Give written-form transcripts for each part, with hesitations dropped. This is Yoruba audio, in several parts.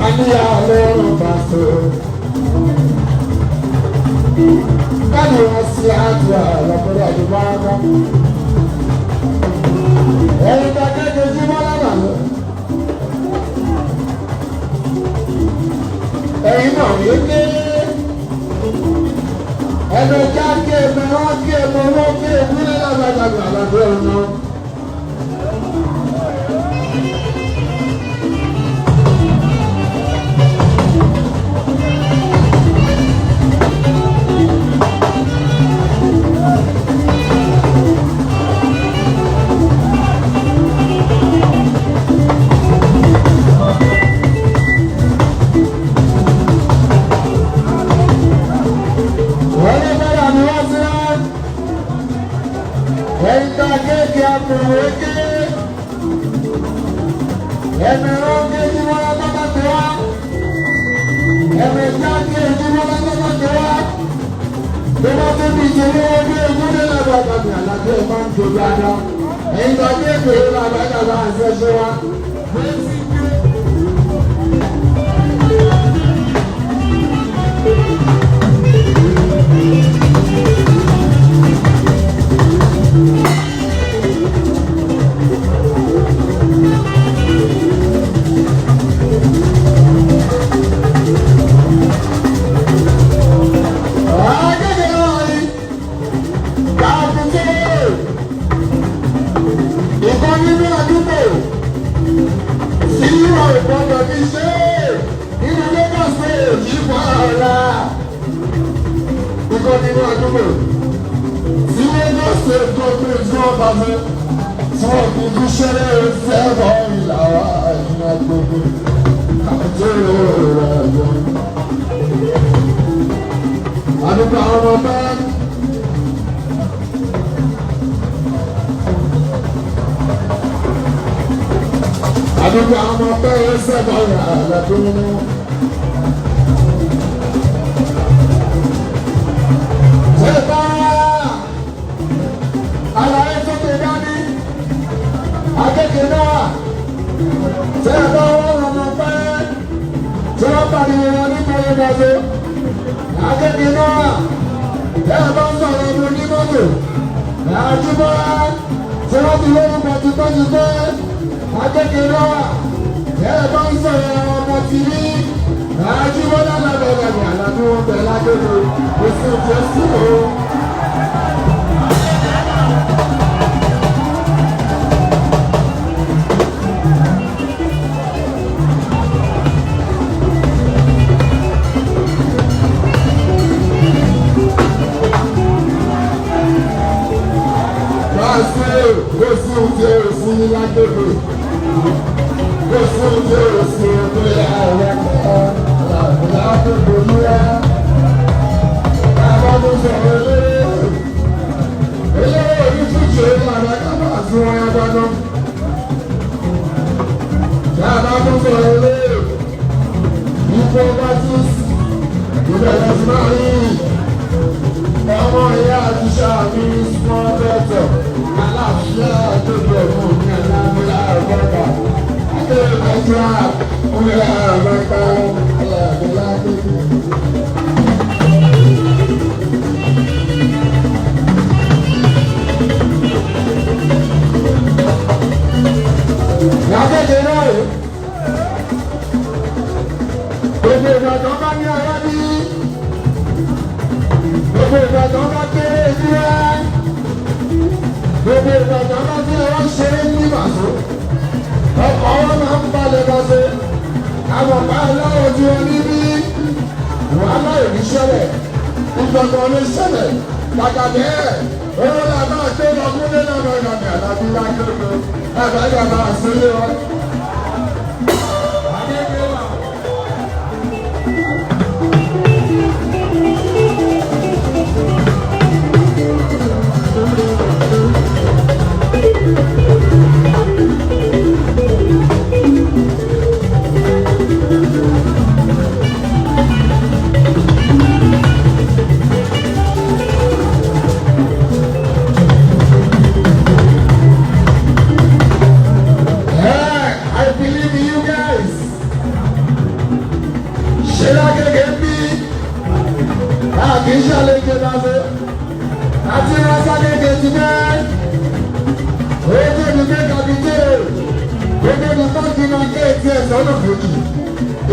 Àníyá lọ́rùn bá so. Báyìí wọ́n sí àdúrà lọ́kọ́dọ̀ àdúgbò ara. Ẹ̀yin tó kéde jímọ́ lánàá lọ. Ẹ̀yin náà yé ké. Ẹ̀mẹ̀ já ké ẹ̀mẹ̀ wọ́n ké ẹ̀mẹ̀ wọ́n ké ìpínlẹ̀ lágbàdàgbà àgbàdo ọ̀nà. lásán. Àti wọn sákéde ti bẹ́ẹ̀. Ojú ni pé kàbíjẹ́ gbogbo ní báńkì náà kéèkì ẹ̀sọ́ náà fòkì.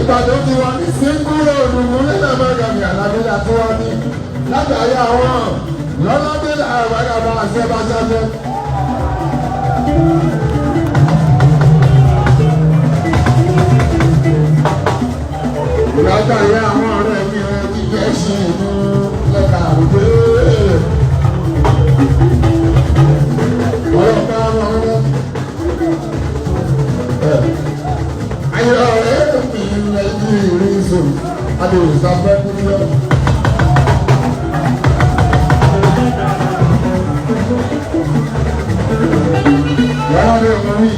Ìbàdàn ti wà ní síngúrò òdùnnú nílẹ̀ mẹ́gàmì àlàbíyà tí wọ́n ní. Látàrí àwọn lọ́lọ́dún àgbàgbà àṣẹbàṣẹ́fẹ́. Látàrí àwọn ọ̀rẹ́ mi rẹ̀ ti jẹ́ sí inú lẹ́ka àwùjọ. Ọlọ́pàá wọn rẹ̀. Ayé ọ̀rẹ́ mi rẹ̀ ní ìrìnsò. Adéwò sáfẹ́ kúrú. Yàrá ni ọmọ mi.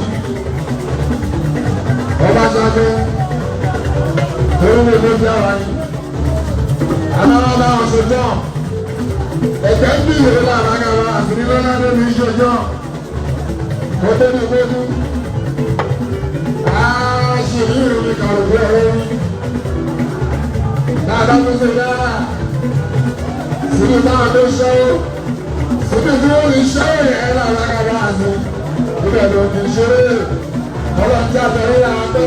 Ọba sáfẹ́. Torí mi ló jẹ́ wa ni. Alára bá wọn sojọ́. Ẹ̀jẹ̀ ń bí ìwé lára kàwá àtìrí lọ́nà lórí ìṣòjọ́. Mo tẹ́ mi gbójú. Ṣèlú ìròyìn kàrò bí ọ̀rẹ́ mi. Dáadáa tó ṣe dára. Síbi táwọn tó ṣẹ́wó. Síbi tí wọ́n lè ṣẹ́wó yẹn lára kàwá àti. Ibẹ̀ ló ti ṣeré. Ọlọ́run tí a fẹ́ rí àwọn pé.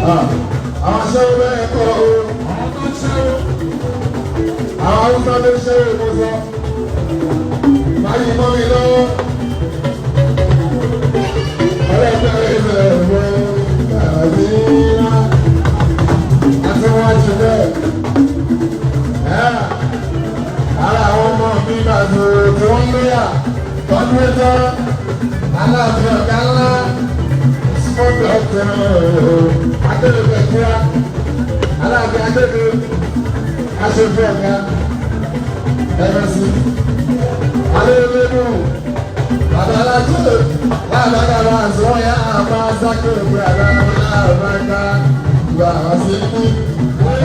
Àwọn aṣẹ́wó bẹ́ẹ̀ kọ́ o. Àwọn Haúsá ló ṣẹ́wó mo sọ. Báyìí mọ́ mi lọ́wọ́. Ọlọ́pàá ilẹ̀ ẹ̀rọ àbíyá. Àti wọ́n ti bẹ́ẹ̀. Ara àwọn ọmọ mi bàtò tí wọ́n lóyà. Tọ́jú ẹjọ́. Aláàfin ọ̀gá ńlá. Smọ́tò ọ̀tẹ̀ Adébẹ̀kẹ́ kíá. Aláàfin Adébẹ̀. Aṣojú ọ̀gá. Ẹ̀rọ̀sí. Alẹ́lẹ́dù. Bàbá alájọ́. Bàbá kàwá àṣọ yá àbá sákè òkú àgbà àbáká. Ìgbà àṣẹ ní.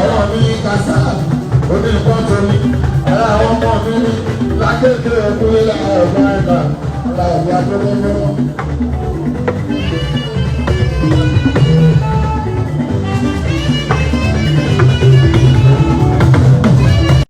Ọmọ mi kàṣà. Ó ní ìpọ́ntò mi. Ara àwọn ọmọ mi ní. Lákéèké òkú ilẹ̀ àbáká. Aláàfin Adébẹ̀kẹ́.